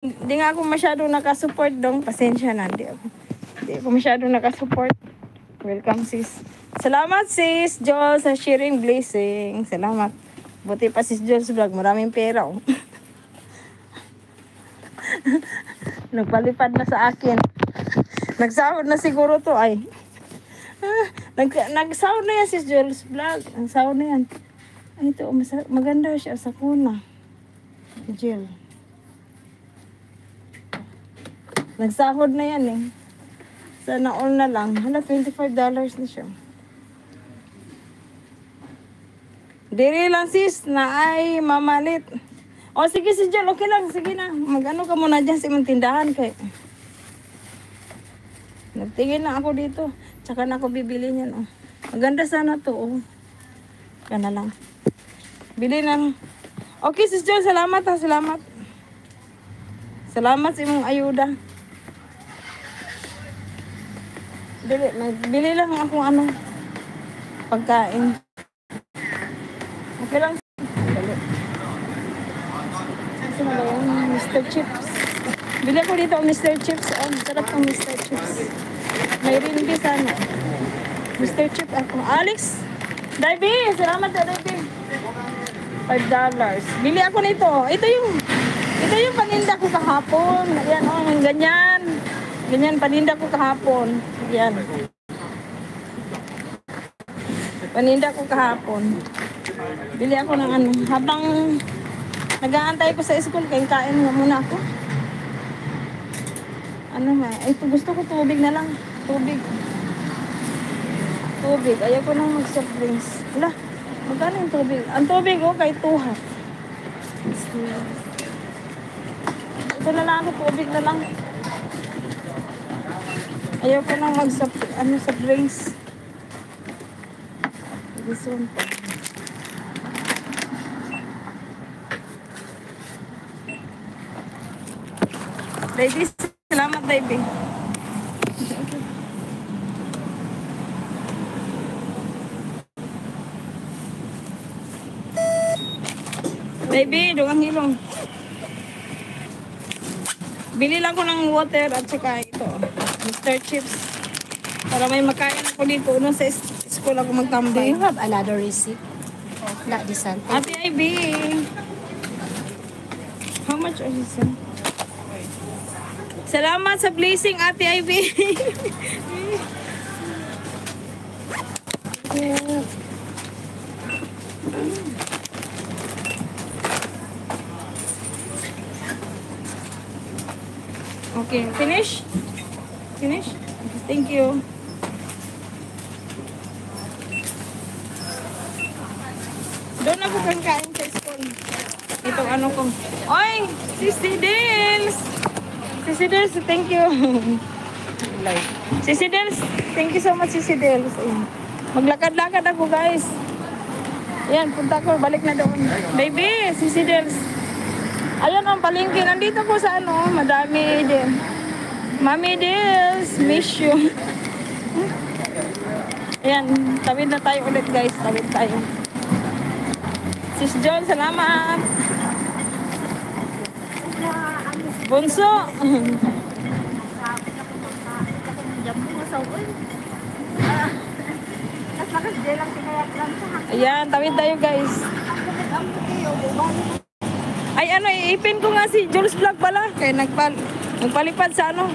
Hindi nga ako masyado nakasupport dong. Pasensya na. Hindi ako masyado nakasupport. Welcome sis. Salamat sis Joel sa sharing blessing. Salamat. Buti pa sis Joel sa vlog. Maraming pera oh. Nagpalipad na sa akin. Nagsahod na siguro to ay. Nagsahod na yan sis Joel sa vlog. Nagsahod na yan. Ay ito maganda siya sa kuna. Joel. Nagsahod na yan eh. Sana all na lang. Hala, $25 na siya. Diri lang sis na ay mamalit. O sige si John, okay lang. Sige na. Mag-ano ka muna dyan sa imong tindahan kay. Nagtingin na ako dito. Tsaka na ako bibili niyan. Oh. Maganda sana to. Oh. Kana lang. Bili na. Okay sis John, salamat ha. Salamat. Salamat sa imong ayuda. Bili lang ako ano pagkain. Okay lang. Dali. Kasi na yung Mr. Chips. Bili ako dito ang Mr. Chips. Oh, sarap ng Mr. Chips. May rinbi sana. Mr. Chips ako. Alex! Davey! Salamat na Davey. $5. Bili ako nito. Ito yung paninda ko kahapon. Ayan o, oh, ganyan. Ganyan, paninda ko kahapon. Yan. Paninda ko kahapon. Bili ako ng ano. Habang nag-aantay ko sa school, kain nga muna ako. Ano nga. Ito, gusto ko tubig na lang. Tubig. Tubig. Ayaw ko nang mag-soft drinks. Wala. Magkano yung tubig? Ang tubig ko kay 2 half. Ito na lang ako. Tubig na lang. Ayaw ko nang mag-soft drinks. This one. Baby, salamat baby. Baby, dugang hilong. Bili lang ko ng water at saka ito. Mr. Chips. Para may makain ako dito. Ano sa school ako Do magtambay. you have another receipt? Not this one. Ate Ivy. How much are this? Salamat sa blessing, Ate Ivy. Okay, finish? Finish? Thank you. Doon ako kang kain sa school. Itong ano ko. Oy! Sisi Dels! Sisi Dels, thank you. Sisi Dels, thank you so much, Sisi Dels. Maglakad-lakad ako, guys. Ayan, punta ko. Balik na doon. Baby, Sisi Dels. Ayan ang palengke. Nandito ko sa ano, madami din. Mami Dels, miss you. Ayan, tawid na tayo ulit guys. Tawid tayo. Sis John, salamat. Bunso. Ayan, tawid tayo guys. Ay ano, iipin ko nga si Jules Vlog pala. Kaya nagpalipad sa ano.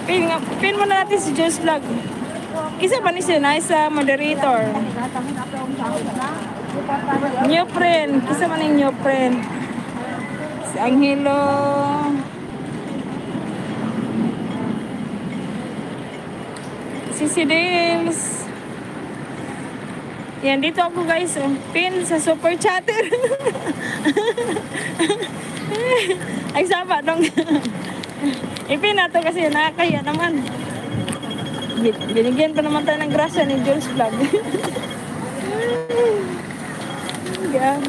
Pin mo na natin si Jules Vlog. Kisa pa ni siya, sa moderator. New friend. Kisa man yung new friend. Si Angelo. Si Sidils. Yan, dito ako guys. Oh. Pin sa super chatter. Ay, saba dong. Ipin na to kasi nakakaya naman. Binigyan pa naman tayo ng grasya ni Jules Vlog. Yan.